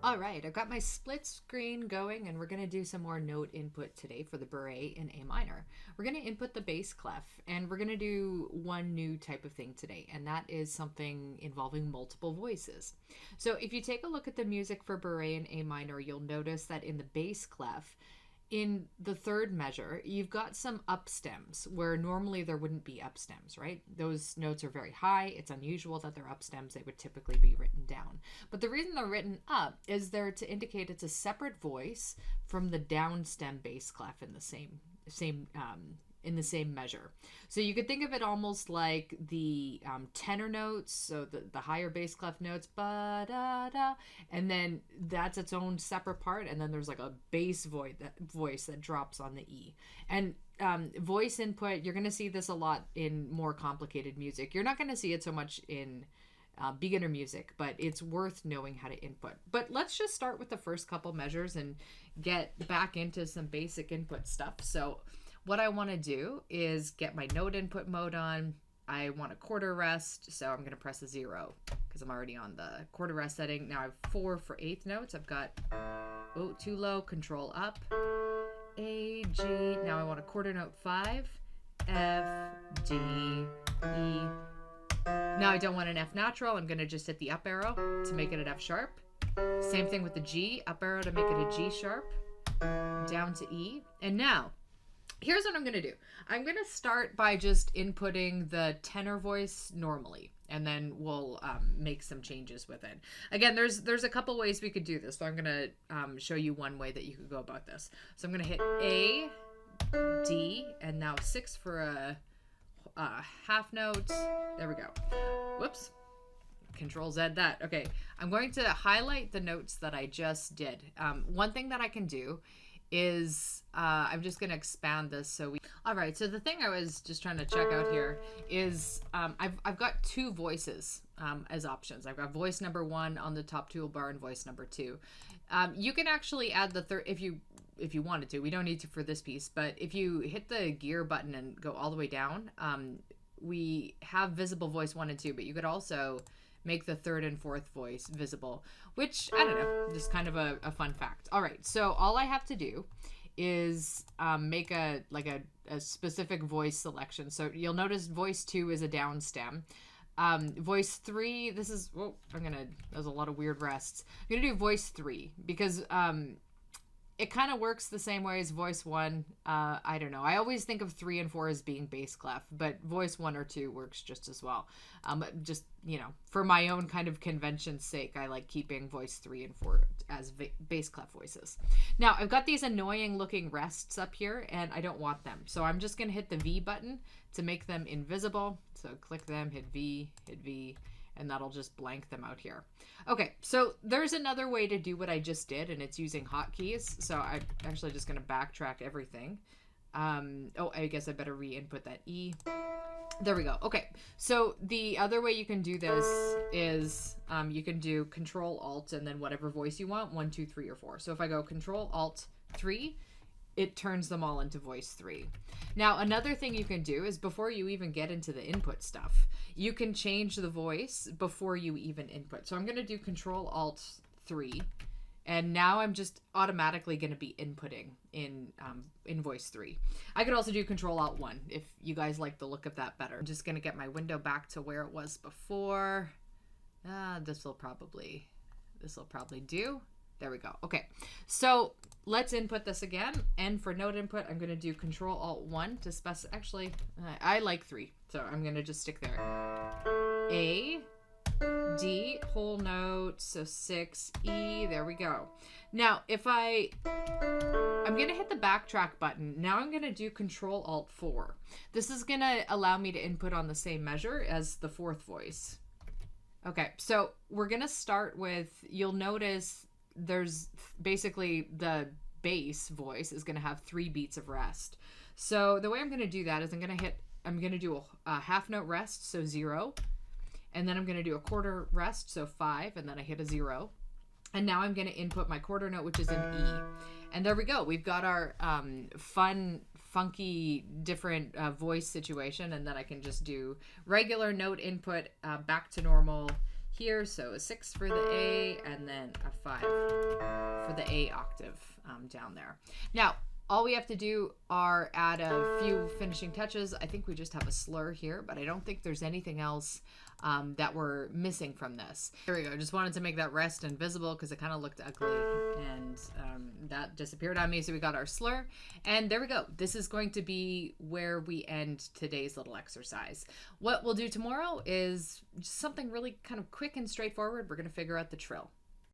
All right, I've got my split screen going, and we're going to do some more note input today for the beret in A minor. We're going to input the bass clef, and we're going to do one new type of thing today, and that is something involving multiple voices. So if you take a look at the music for beret in A minor, you'll notice that in the bass clef, in the third measure, you've got some up stems where normally there wouldn't be up stems, right? Those notes are very high. It's unusual that they're up stems. They would typically be written down. But the reason they're written up is they're to indicate it's a separate voice from the down stem bass clef in the same measure. So you could think of it almost like the tenor notes, so the higher bass clef notes, ba da da, and then that's its own separate part, and then there's like a bass voice that drops on the E. And voice input, you're going to see this a lot in more complicated music. You're not going to see it so much in beginner music, but it's worth knowing how to input. But let's just start with the first couple measures and get back into some basic input stuff. So what I want to do is get my note input mode on. I want a quarter rest, so I'm going to press a 0 because I'm already on the quarter rest setting. Now I have 4 for eighth notes. I've got, oh, too low, control up, A, G. Now I want a quarter note 5, F, D, E. Now I don't want an F natural. I'm going to just hit the up arrow to make it an F sharp. Same thing with the G, up arrow to make it a G sharp, down to E. And now, here's what I'm going to do. I'm going to start by just inputting the tenor voice normally, and then we'll make some changes with it. Again, there's a couple ways we could do this, so I'm going to show you one way that you could go about this. So I'm going to hit A, D, and now 6 for a half note. There we go. Whoops. Control Z that. Okay, I'm going to highlight the notes that I just did. One thing that I can do is I'm just going to expand this. All right, so the thing I was just trying to check out here is I've got 2 voices as options. I've got voice number 1 on the top toolbar and voice number 2. You can actually add the third if you wanted to. We don't need to for this piece, but if you hit the gear button and go all the way down, we have visible voice 1 and 2, but you could also make the third and fourth voice visible, which, I don't know, just kind of a fun fact. All right, so all I have to do is make a specific voice selection. So you'll notice voice 2 is a down stem. Voice 3, this is, whoa, there's a lot of weird rests. I'm gonna do voice 3 because it kind of works the same way as voice 1. I don't know. I always think of 3 and 4 as being bass clef, but voice 1 or 2 works just as well. Just, for my own kind of convention's sake, I like keeping voice 3 and 4 as bass clef voices. Now, I've got these annoying looking rests up here, and I don't want them. So I'm just going to hit the V button to make them invisible. So click them, hit V, and that'll just blank them out here. Okay, so there's another way to do what I just did, and it's using hotkeys. So I'm actually just going to backtrack everything. Oh, I guess I better re-input that E. There we go. Okay, so the other way you can do this is you can do Control Alt and then whatever voice you want, 1, 2, 3, or 4. So if I go Control Alt 3, it turns them all into voice 3. Now, another thing you can do is before you even get into the input stuff, you can change the voice before you even input. So I'm going to do Control Alt 3, and now I'm just automatically going to be inputting in voice 3. I could also do Control Alt 1 if you guys like the look of that better. I'm just going to get my window back to where it was before. This will probably do. There we go. Okay, so let's input this again. And for note input, I'm going to do Control Alt 1 to specify. Actually, I like 3, so I'm going to just stick there. A, D, whole note, so 6, E, there we go. Now, if I'm going to hit the backtrack button. Now I'm going to do Control Alt 4. This is going to allow me to input on the same measure as the fourth voice. Okay, so we're going to start with, you'll notice there's basically the bass voice is going to have 3 beats of rest. So the way I'm going to do that is I'm going to do a half note rest, so 0. And then I'm going to do a quarter rest, so 5, and then I hit a 0. And now I'm going to input my quarter note, which is an E. And there we go. We've got our fun, funky, different voice situation. And then I can just do regular note input back to normal, here. So a 6 for the A, and then a 5 for the A octave down there. Now, all we have to do are add a few finishing touches. I think we just have a slur here, but I don't think there's anything else that we're missing from this. Here we go. Just wanted to make that rest invisible because it kind of looked ugly, and that disappeared on me. So we got our slur, and there we go. This is going to be where we end today's little exercise. What we'll do tomorrow is just something really kind of quick and straightforward. We're going to figure out the trill.